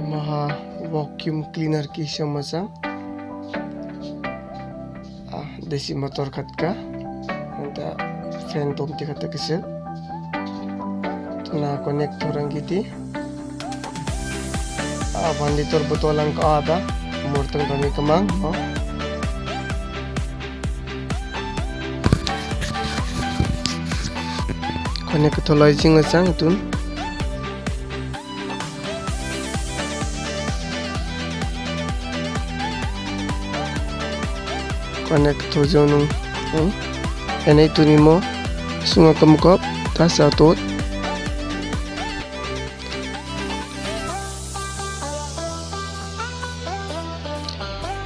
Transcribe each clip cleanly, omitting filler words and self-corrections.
maha vacuum cleaner kisah masang desi motor katka anta fan tom ti kata kesel na connect orang giti vanditor botolang ka ada murtang tani kamang connect to lighting na sang tun connect to zonung enai tunimo sunga kamukop tas atot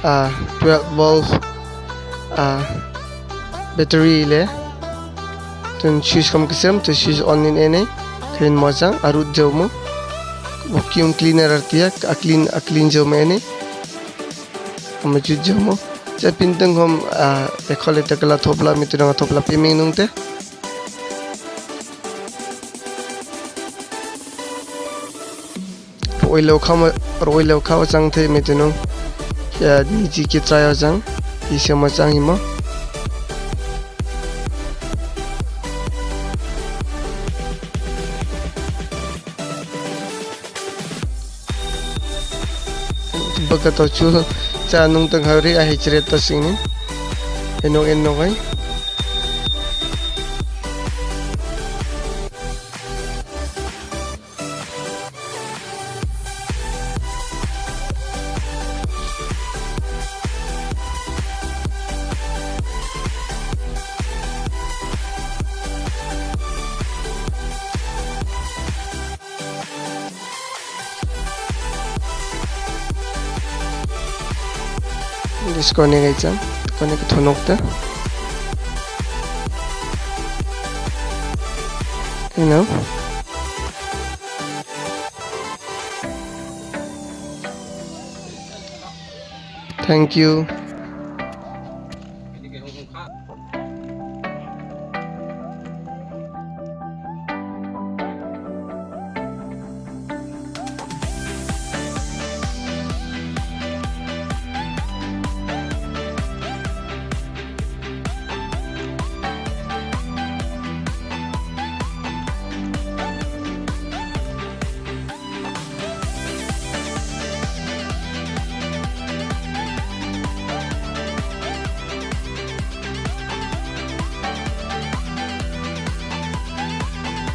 12 volt battery le tun switch kam kisam to switch on in ene clean mosang arut jaw mo vacuum cleaner artia clean jaw mo ene amaju jaw mo ja pintang hom ekhole takala thopla mitrang thopla peming nungte roilo khawa chang the mitunung ya ni ji ki try jang ki sama chang hima bakato chu cha nung tang hari a hechre ta sing eno kai disconnect aja connect thonok ta thank you.